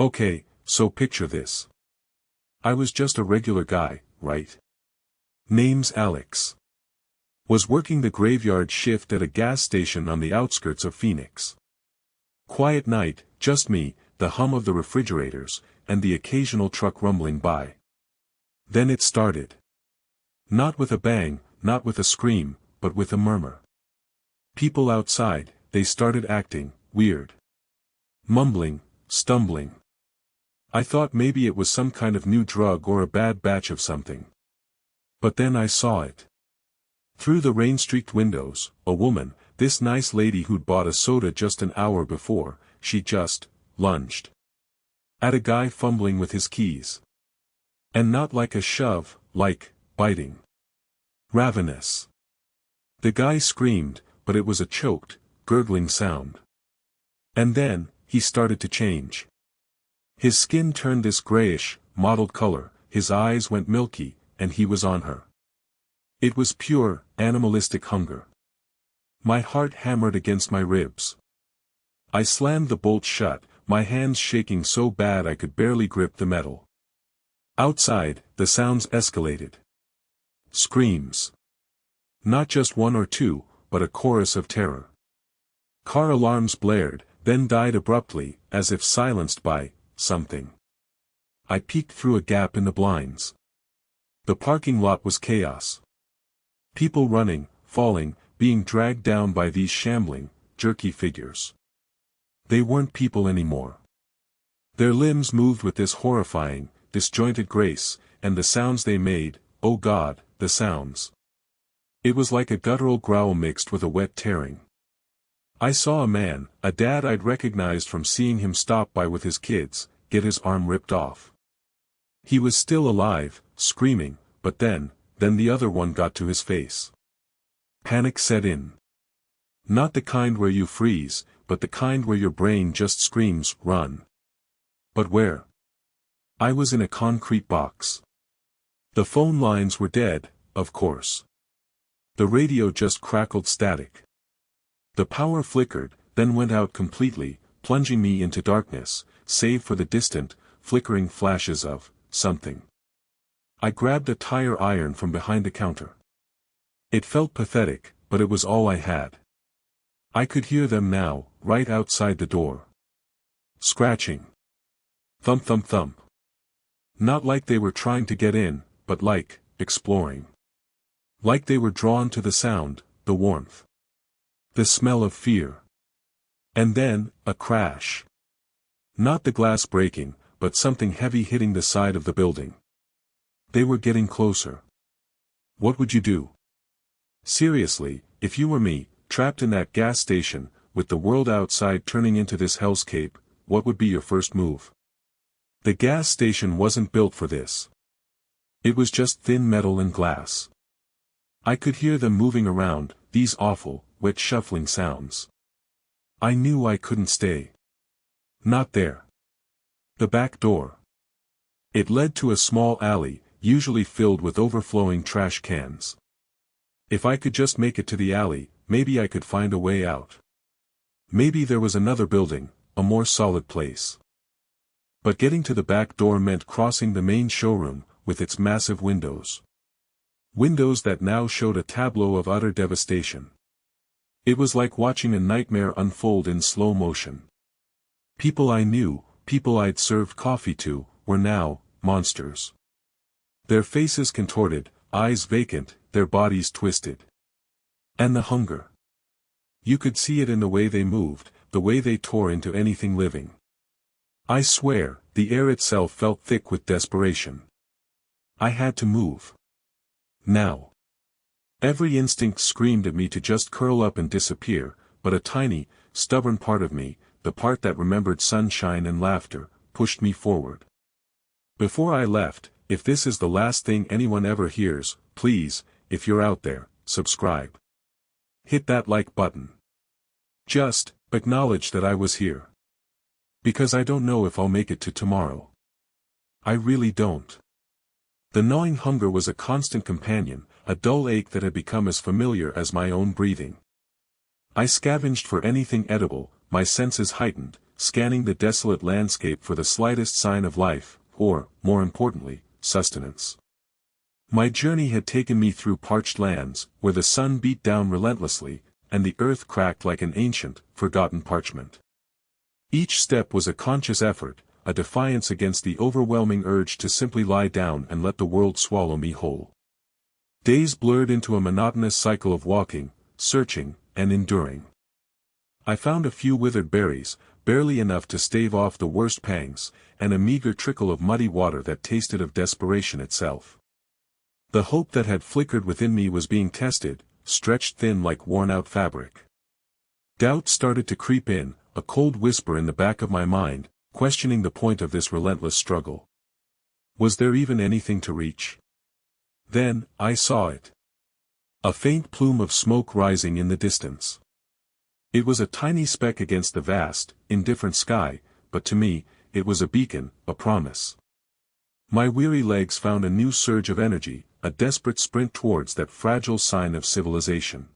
Okay, so picture this. I was just a regular guy, right? Name's Alex. Was working the graveyard shift at a gas station on the outskirts of Phoenix. Quiet night, just me, the hum of the refrigerators, and the occasional truck rumbling by. Then it started. Not with a bang, not with a scream, but with a murmur. People outside, they started acting weird. Mumbling, stumbling. I thought maybe it was some kind of new drug or a bad batch of something. But then I saw it. Through the rain-streaked windows, a woman, this nice lady who'd bought a soda just an hour before, she just lunged at a guy fumbling with his keys. And not like a shove, like biting. Ravenous. The guy screamed, but it was a choked, gurgling sound. And then, he started to change. His skin turned this grayish, mottled color, his eyes went milky, and he was on her. It was pure, animalistic hunger. My heart hammered against my ribs. I slammed the bolt shut, my hands shaking so bad I could barely grip the metal. Outside, the sounds escalated. Screams. Not just one or two, but a chorus of terror. Car alarms blared, then died abruptly, as if silenced by something. I peeked through a gap in the blinds. The parking lot was chaos. People running, falling, being dragged down by these shambling, jerky figures. They weren't people anymore. Their limbs moved with this horrifying, disjointed grace, and the sounds they made, oh God, the sounds. It was like a guttural growl mixed with a wet tearing. I saw a man, a dad I'd recognized from seeing him stop by with his kids, get his arm ripped off. He was still alive, screaming, but then the other one got to his face. Panic set in. Not the kind where you freeze, but the kind where your brain just screams, run. But where? I was in a concrete box. The phone lines were dead, of course. The radio just crackled static. The power flickered, then went out completely, plunging me into darkness, save for the distant, flickering flashes of something. I grabbed a tire iron from behind the counter. It felt pathetic, but it was all I had. I could hear them now, right outside the door. Scratching. Thump thump thump. Not like they were trying to get in, but like, exploring. Like they were drawn to the sound, the warmth. The smell of fear. And then, a crash. Not the glass breaking, but something heavy hitting the side of the building. They were getting closer. What would you do? Seriously, if you were me, trapped in that gas station, with the world outside turning into this hellscape, what would be your first move? The gas station wasn't built for this. It was just thin metal and glass. I could hear them moving around, these awful, wet shuffling sounds. I knew I couldn't stay. Not there. The back door. It led to a small alley, usually filled with overflowing trash cans. If I could just make it to the alley, maybe I could find a way out. Maybe there was another building, a more solid place. But getting to the back door meant crossing the main showroom, with its massive windows. Windows that now showed a tableau of utter devastation. It was like watching a nightmare unfold in slow motion. People I knew, people I'd served coffee to, were now monsters. Their faces contorted, eyes vacant, their bodies twisted. And the hunger. You could see it in the way they moved, the way they tore into anything living. I swear, the air itself felt thick with desperation. I had to move. Now. Every instinct screamed at me to just curl up and disappear, but a tiny, stubborn part of me, the part that remembered sunshine and laughter, pushed me forward. Before I left, if this is the last thing anyone ever hears, please, if you're out there, subscribe. Hit that like button. Just acknowledge that I was here. Because I don't know if I'll make it to tomorrow. I really don't. The gnawing hunger was a constant companion, a dull ache that had become as familiar as my own breathing. I scavenged for anything edible, my senses heightened, scanning the desolate landscape for the slightest sign of life, or, more importantly, sustenance. My journey had taken me through parched lands, where the sun beat down relentlessly, and the earth cracked like an ancient, forgotten parchment. Each step was a conscious effort, a defiance against the overwhelming urge to simply lie down and let the world swallow me whole. Days blurred into a monotonous cycle of walking, searching, and enduring. I found a few withered berries, barely enough to stave off the worst pangs, and a meager trickle of muddy water that tasted of desperation itself. The hope that had flickered within me was being tested, stretched thin like worn-out fabric. Doubt started to creep in, a cold whisper in the back of my mind, questioning the point of this relentless struggle. Was there even anything to reach? Then, I saw it. A faint plume of smoke rising in the distance. It was a tiny speck against the vast, indifferent sky, but to me, it was a beacon, a promise. My weary legs found a new surge of energy, a desperate sprint towards that fragile sign of civilization.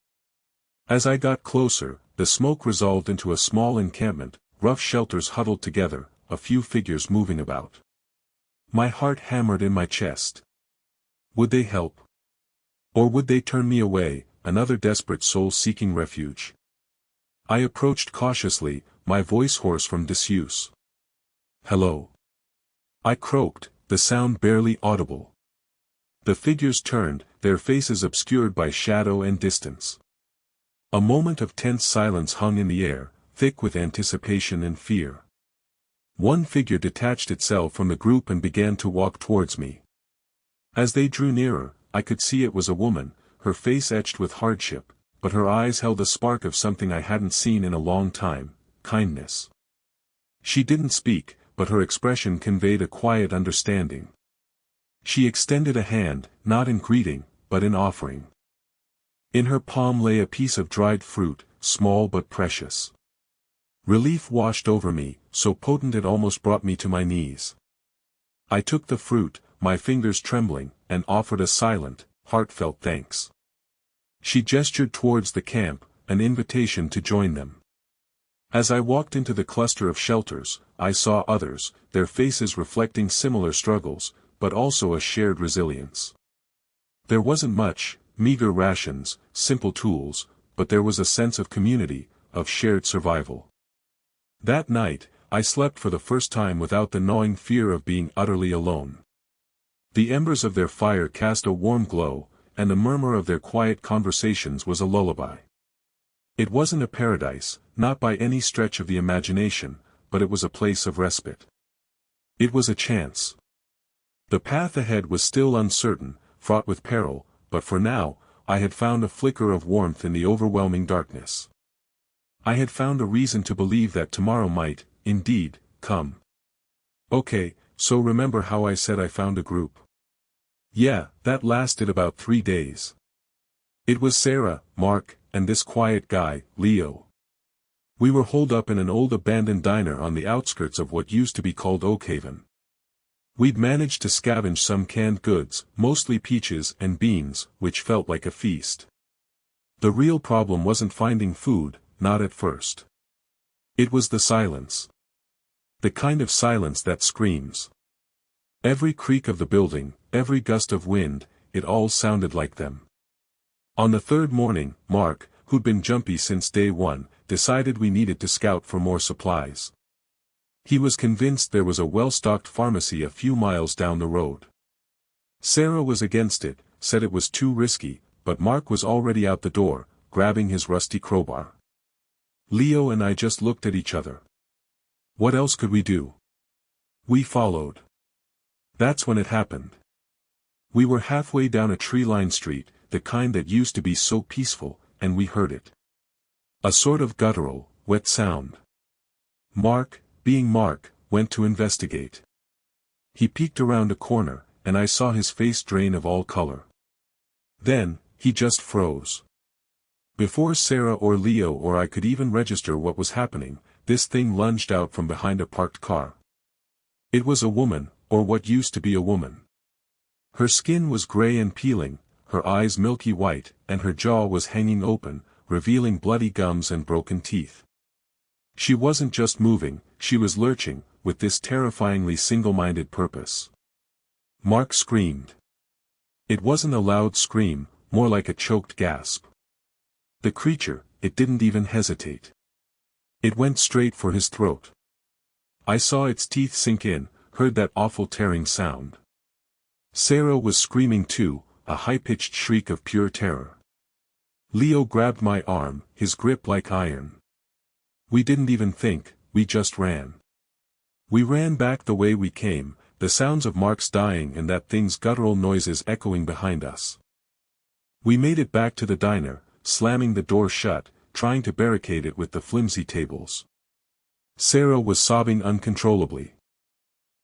As I got closer, the smoke resolved into a small encampment, rough shelters huddled together, a few figures moving about. My heart hammered in my chest. Would they help? Or would they turn me away, another desperate soul seeking refuge? I approached cautiously, my voice hoarse from disuse. "Hello." I croaked, the sound barely audible. The figures turned, their faces obscured by shadow and distance. A moment of tense silence hung in the air, thick with anticipation and fear. One figure detached itself from the group and began to walk towards me. As they drew nearer, I could see it was a woman, her face etched with hardship, but her eyes held a spark of something I hadn't seen in a long time, kindness. She didn't speak, but her expression conveyed a quiet understanding. She extended a hand, not in greeting, but in offering. In her palm lay a piece of dried fruit, small but precious. Relief washed over me, so potent it almost brought me to my knees. I took the fruit, my fingers trembling, and offered a silent, heartfelt thanks. She gestured towards the camp, an invitation to join them. As I walked into the cluster of shelters, I saw others, their faces reflecting similar struggles, but also a shared resilience. There wasn't much, meager rations, simple tools, but there was a sense of community, of shared survival. That night, I slept for the first time without the gnawing fear of being utterly alone. The embers of their fire cast a warm glow, and the murmur of their quiet conversations was a lullaby. It wasn't a paradise, not by any stretch of the imagination, but it was a place of respite. It was a chance. The path ahead was still uncertain, fraught with peril, but for now, I had found a flicker of warmth in the overwhelming darkness. I had found a reason to believe that tomorrow might, indeed, come. Okay, so remember how I said I found a group? Yeah, that lasted about 3 days. It was Sarah, Mark, and this quiet guy, Leo. We were holed up in an old abandoned diner on the outskirts of what used to be called Oakhaven. We'd managed to scavenge some canned goods, mostly peaches and beans, which felt like a feast. The real problem wasn't finding food, not at first. It was the silence. The kind of silence that screams. Every creak of the building, every gust of wind, it all sounded like them. On the third morning, Mark, who'd been jumpy since day one, decided we needed to scout for more supplies. He was convinced there was a well-stocked pharmacy a few miles down the road. Sarah was against it, said it was too risky, but Mark was already out the door, grabbing his rusty crowbar. Leo and I just looked at each other. What else could we do? We followed. That's when it happened. We were halfway down a tree-lined street, the kind that used to be so peaceful, and we heard it. A sort of guttural, wet sound. Mark, being Mark, went to investigate. He peeked around a corner, and I saw his face drain of all color. Then, he just froze. Before Sarah or Leo or I could even register what was happening, this thing lunged out from behind a parked car. It was a woman, or what used to be a woman. Her skin was gray and peeling, her eyes milky white, and her jaw was hanging open, revealing bloody gums and broken teeth. She wasn't just moving, she was lurching, with this terrifyingly single-minded purpose. Mark screamed. It wasn't a loud scream, more like a choked gasp. The creature, it didn't even hesitate. It went straight for his throat. I saw its teeth sink in, heard that awful tearing sound. Sarah was screaming too, a high-pitched shriek of pure terror. Leo grabbed my arm, his grip like iron. We didn't even think, we just ran. We ran back the way we came, the sounds of Mark's dying and that thing's guttural noises echoing behind us. We made it back to the diner, slamming the door shut, trying to barricade it with the flimsy tables. Sarah was sobbing uncontrollably.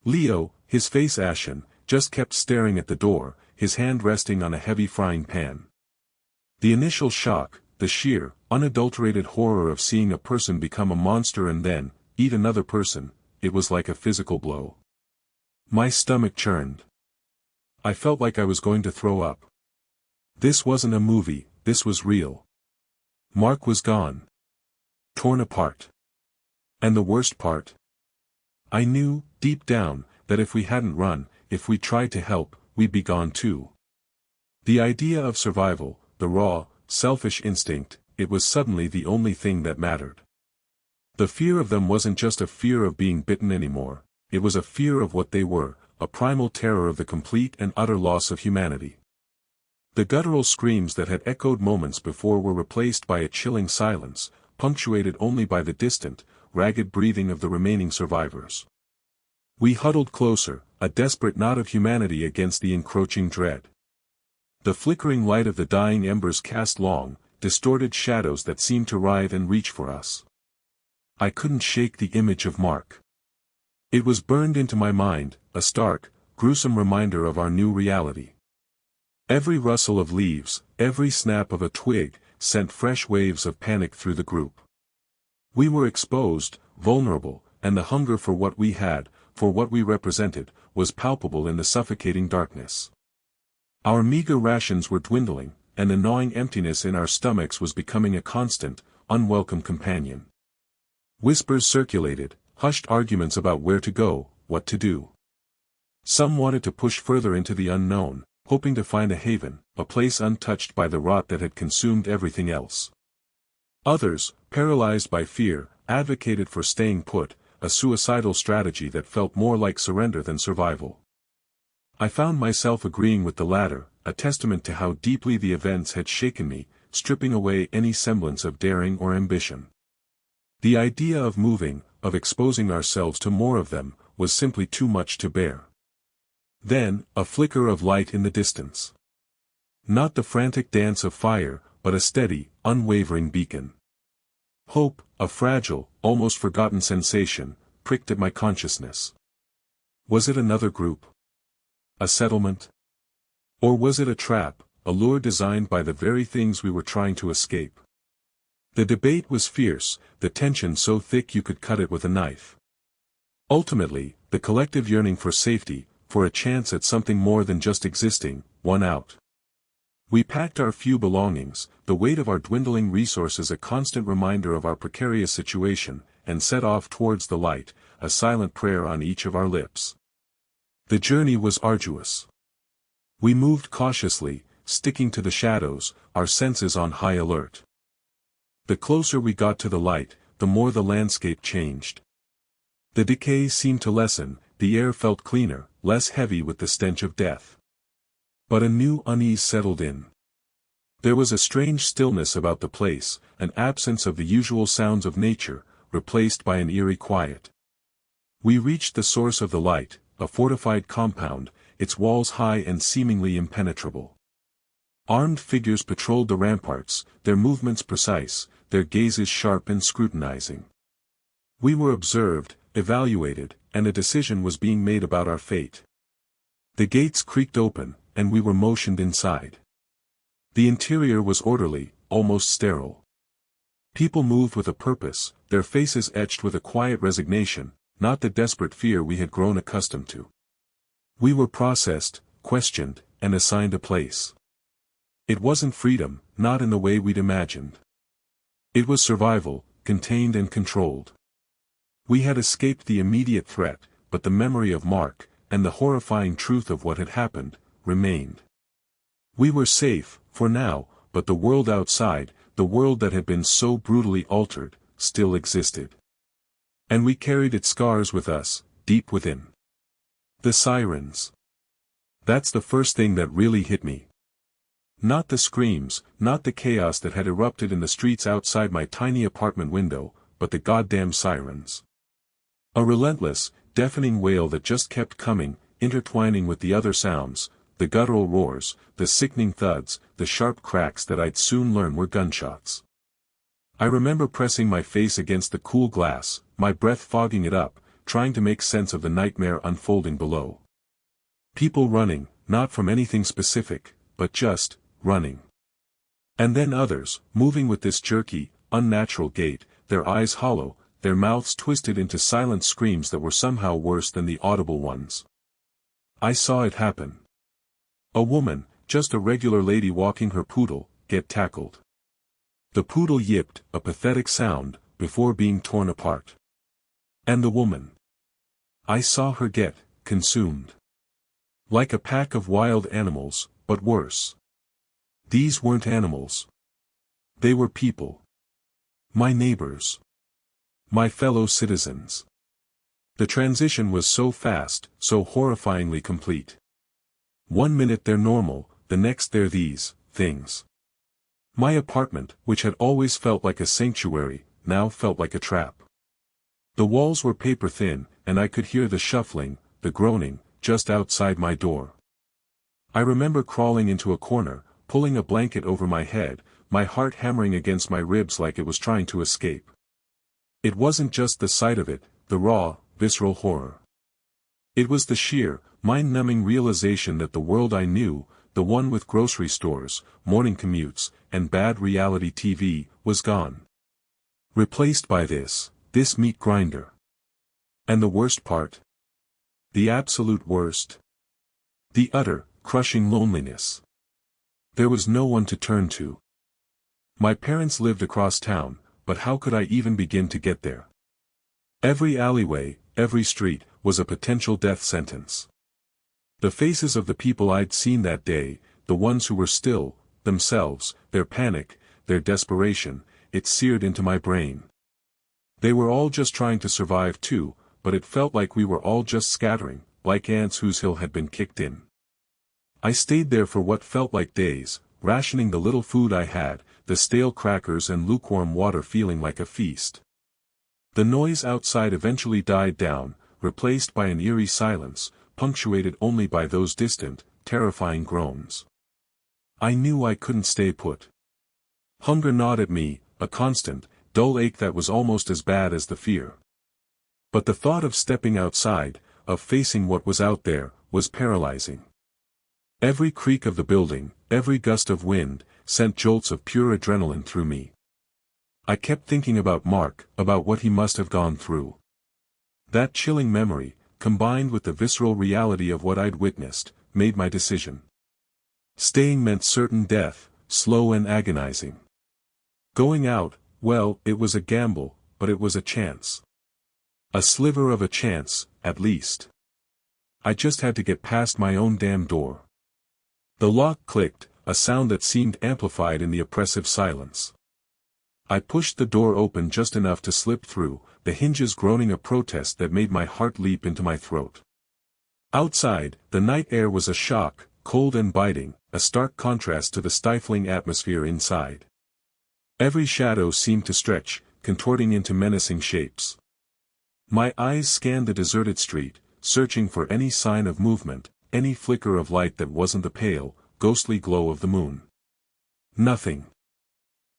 Leo, his face ashen, just kept staring at the door, his hand resting on a heavy frying pan. The initial shock, the sheer, unadulterated horror of seeing a person become a monster and then, eat another person, it was like a physical blow. My stomach churned. I felt like I was going to throw up. This wasn't a movie, this was real. Mark was gone. Torn apart. And the worst part? I knew, deep down, that if we hadn't run, if we tried to help, we'd be gone too. The idea of survival, the raw, selfish instinct, it was suddenly the only thing that mattered. The fear of them wasn't just a fear of being bitten anymore, it was a fear of what they were, a primal terror of the complete and utter loss of humanity. The guttural screams that had echoed moments before were replaced by a chilling silence, punctuated only by the distant, ragged breathing of the remaining survivors. We huddled closer, a desperate knot of humanity against the encroaching dread. The flickering light of the dying embers cast long, distorted shadows that seemed to writhe and reach for us. I couldn't shake the image of Mark. It was burned into my mind, a stark, gruesome reminder of our new reality. Every rustle of leaves, every snap of a twig, sent fresh waves of panic through the group. We were exposed, vulnerable, and the hunger for what we had, for what we represented, was palpable in the suffocating darkness. Our meager rations were dwindling, and the gnawing emptiness in our stomachs was becoming a constant, unwelcome companion. Whispers circulated, hushed arguments about where to go, what to do. Some wanted to push further into the unknown, hoping to find a haven, a place untouched by the rot that had consumed everything else. Others, paralyzed by fear, advocated for staying put, a suicidal strategy that felt more like surrender than survival. I found myself agreeing with the latter, a testament to how deeply the events had shaken me, stripping away any semblance of daring or ambition. The idea of moving, of exposing ourselves to more of them, was simply too much to bear. Then, a flicker of light in the distance. Not the frantic dance of fire, but a steady, unwavering beacon. Hope, a fragile, almost forgotten sensation, pricked at my consciousness. Was it another group? A settlement? Or was it a trap, a lure designed by the very things we were trying to escape? The debate was fierce, the tension so thick you could cut it with a knife. Ultimately, the collective yearning for safety, for a chance at something more than just existing, won out. We packed our few belongings, the weight of our dwindling resources a constant reminder of our precarious situation, and set off towards the light, a silent prayer on each of our lips. The journey was arduous. We moved cautiously, sticking to the shadows, our senses on high alert. The closer we got to the light, the more the landscape changed. The decay seemed to lessen, the air felt cleaner, less heavy with the stench of death. But a new unease settled in. There was a strange stillness about the place, an absence of the usual sounds of nature, replaced by an eerie quiet. We reached the source of the light, a fortified compound, its walls high and seemingly impenetrable. Armed figures patrolled the ramparts, their movements precise, their gazes sharp and scrutinizing. We were observed, evaluated, and a decision was being made about our fate. The gates creaked open, and we were motioned inside. The interior was orderly, almost sterile. People moved with a purpose, their faces etched with a quiet resignation, not the desperate fear we had grown accustomed to. We were processed, questioned, and assigned a place. It wasn't freedom, not in the way we'd imagined. It was survival, contained and controlled. We had escaped the immediate threat, but the memory of Mark, and the horrifying truth of what had happened, remained. We were safe, for now, but the world outside, the world that had been so brutally altered, still existed. And we carried its scars with us, deep within. The sirens. That's the first thing that really hit me. Not the screams, not the chaos that had erupted in the streets outside my tiny apartment window, but the goddamn sirens. A relentless, deafening wail that just kept coming, intertwining with the other sounds, the guttural roars, the sickening thuds, the sharp cracks that I'd soon learn were gunshots. I remember pressing my face against the cool glass, my breath fogging it up, trying to make sense of the nightmare unfolding below. People running, not from anything specific, but just, running. And then others, moving with this jerky, unnatural gait, their eyes hollow, their mouths twisted into silent screams that were somehow worse than the audible ones. I saw it happen. A woman, just a regular lady walking her poodle, get tackled. The poodle yipped, a pathetic sound, before being torn apart. And the woman. I saw her get consumed. Like a pack of wild animals, but worse. These weren't animals. They were people. My neighbors. My fellow citizens. The transition was so fast, so horrifyingly complete. 1 minute they're normal, the next they're these things. My apartment, which had always felt like a sanctuary, now felt like a trap. The walls were paper thin, and I could hear the shuffling, the groaning, just outside my door. I remember crawling into a corner, pulling a blanket over my head, my heart hammering against my ribs like it was trying to escape. It wasn't just the sight of it, the raw, visceral horror. It was the sheer, mind-numbing realization that the world I knew, the one with grocery stores, morning commutes, and bad reality TV, was gone. Replaced by this meat grinder. And the worst part? The absolute worst? The utter, crushing loneliness. There was no one to turn to. My parents lived across town, but how could I even begin to get there? Every alleyway, every street, was a potential death sentence. The faces of the people I'd seen that day, the ones who were still, themselves, their panic, their desperation, it seared into my brain. They were all just trying to survive too, but it felt like we were all just scattering, like ants whose hill had been kicked in. I stayed there for what felt like days, rationing the little food I had, the stale crackers and lukewarm water feeling like a feast. The noise outside eventually died down, replaced by an eerie silence, punctuated only by those distant, terrifying groans. I knew I couldn't stay put. Hunger gnawed at me, a constant, dull ache that was almost as bad as the fear. But the thought of stepping outside, of facing what was out there, was paralyzing. Every creak of the building, every gust of wind, sent jolts of pure adrenaline through me. I kept thinking about Mark, about what he must have gone through. That chilling memory, combined with the visceral reality of what I'd witnessed, made my decision. Staying meant certain death, slow and agonizing. Going out, well, it was a gamble, but it was a chance. A sliver of a chance, at least. I just had to get past my own damn door. The lock clicked, a sound that seemed amplified in the oppressive silence. I pushed the door open just enough to slip through, the hinges groaning a protest that made my heart leap into my throat. Outside, the night air was a shock, cold and biting, a stark contrast to the stifling atmosphere inside. Every shadow seemed to stretch, contorting into menacing shapes. My eyes scanned the deserted street, searching for any sign of movement, any flicker of light that wasn't the pale, ghostly glow of the moon. Nothing.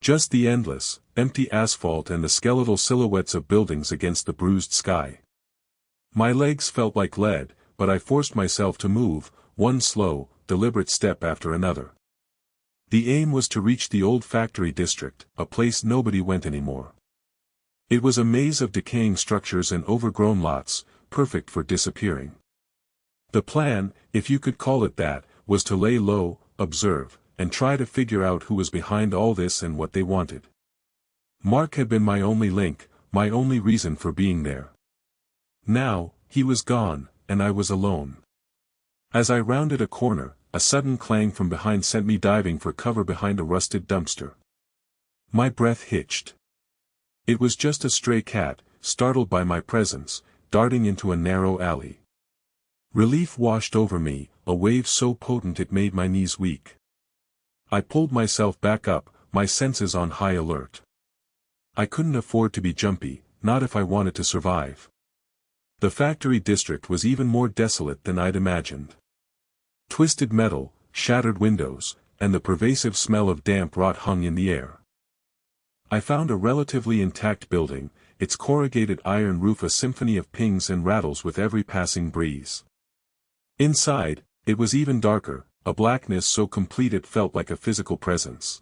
Just the endless, empty asphalt and the skeletal silhouettes of buildings against the bruised sky. My legs felt like lead, but I forced myself to move, one slow, deliberate step after another. The aim was to reach the old factory district, a place nobody went anymore. It was a maze of decaying structures and overgrown lots, perfect for disappearing. The plan, if you could call it that, was to lay low, observe, and try to figure out who was behind all this and what they wanted. Mark had been my only link, my only reason for being there. Now, he was gone, and I was alone. As I rounded a corner, a sudden clang from behind sent me diving for cover behind a rusted dumpster. My breath hitched. It was just a stray cat, startled by my presence, darting into a narrow alley. Relief washed over me, a wave so potent it made my knees weak. I pulled myself back up, my senses on high alert. I couldn't afford to be jumpy, not if I wanted to survive. The factory district was even more desolate than I'd imagined. Twisted metal, shattered windows, and the pervasive smell of damp rot hung in the air. I found a relatively intact building, its corrugated iron roof a symphony of pings and rattles with every passing breeze. Inside, it was even darker, a blackness so complete it felt like a physical presence.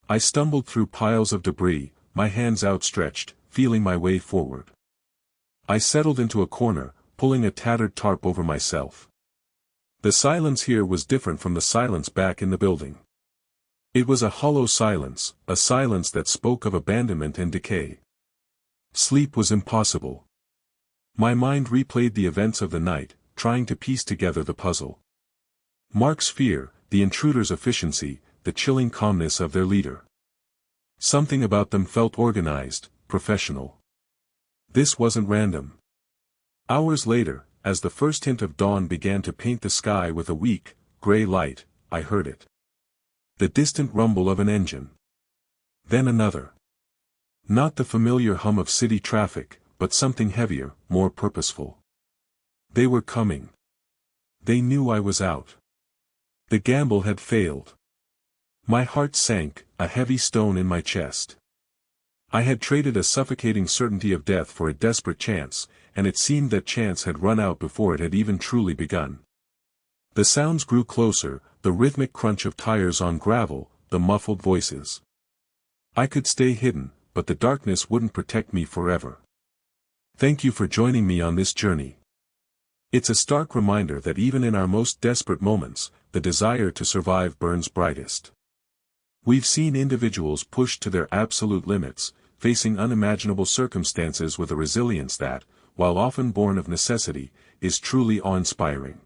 I stumbled through piles of debris, my hands outstretched, feeling my way forward. I settled into a corner, pulling a tattered tarp over myself. The silence here was different from the silence back in the building. It was a hollow silence, a silence that spoke of abandonment and decay. Sleep was impossible. My mind replayed the events of the night, trying to piece together the puzzle. Mark's fear, the intruder's efficiency, the chilling calmness of their leader. Something about them felt organized, professional. This wasn't random. Hours later, as the first hint of dawn began to paint the sky with a weak, gray light, I heard it. The distant rumble of an engine. Then another. Not the familiar hum of city traffic, but something heavier, more purposeful. They were coming. They knew I was out. The gamble had failed. My heart sank, a heavy stone in my chest. I had traded a suffocating certainty of death for a desperate chance, and it seemed that chance had run out before it had even truly begun. The sounds grew closer, the rhythmic crunch of tires on gravel, the muffled voices. I could stay hidden, but the darkness wouldn't protect me forever. Thank you for joining me on this journey. It's a stark reminder that even in our most desperate moments, the desire to survive burns brightest. We've seen individuals pushed to their absolute limits, facing unimaginable circumstances with a resilience that, while often born of necessity, is truly awe-inspiring.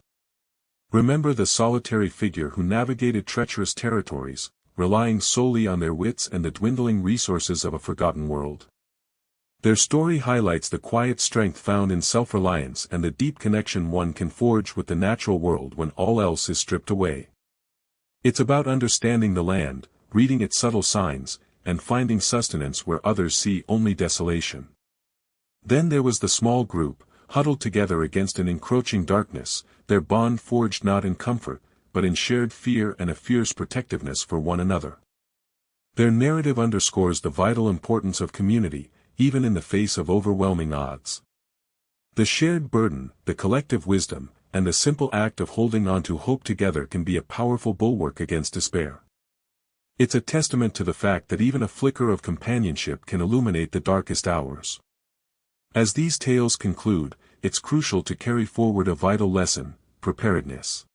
Remember the solitary figure who navigated treacherous territories, relying solely on their wits and the dwindling resources of a forgotten world. Their story highlights the quiet strength found in self-reliance and the deep connection one can forge with the natural world when all else is stripped away. It's about understanding the land, reading its subtle signs, and finding sustenance where others see only desolation. Then there was the small group, huddled together against an encroaching darkness, their bond forged not in comfort, but in shared fear and a fierce protectiveness for one another. Their narrative underscores the vital importance of community, even in the face of overwhelming odds. The shared burden, the collective wisdom, and the simple act of holding on to hope together can be a powerful bulwark against despair. It's a testament to the fact that even a flicker of companionship can illuminate the darkest hours. As these tales conclude, it's crucial to carry forward a vital lesson: preparedness.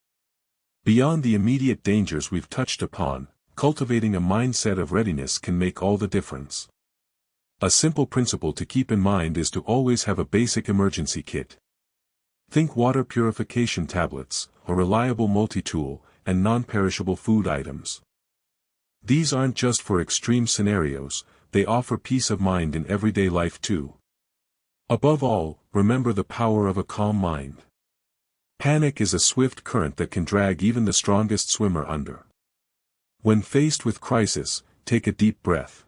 Beyond the immediate dangers we've touched upon, cultivating a mindset of readiness can make all the difference. A simple principle to keep in mind is to always have a basic emergency kit. Think water purification tablets, a reliable multi-tool, and non-perishable food items. These aren't just for extreme scenarios, they offer peace of mind in everyday life too. Above all, remember the power of a calm mind. Panic is a swift current that can drag even the strongest swimmer under. When faced with crisis, take a deep breath.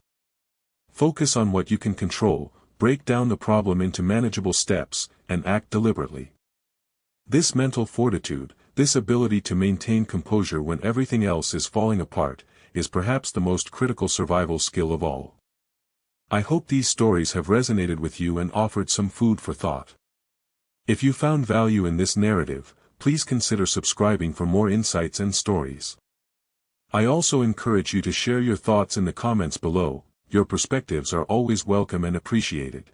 Focus on what you can control, break down the problem into manageable steps, and act deliberately. This mental fortitude, this ability to maintain composure when everything else is falling apart, is perhaps the most critical survival skill of all. I hope these stories have resonated with you and offered some food for thought. If you found value in this narrative, please consider subscribing for more insights and stories. I also encourage you to share your thoughts in the comments below. Your perspectives are always welcome and appreciated.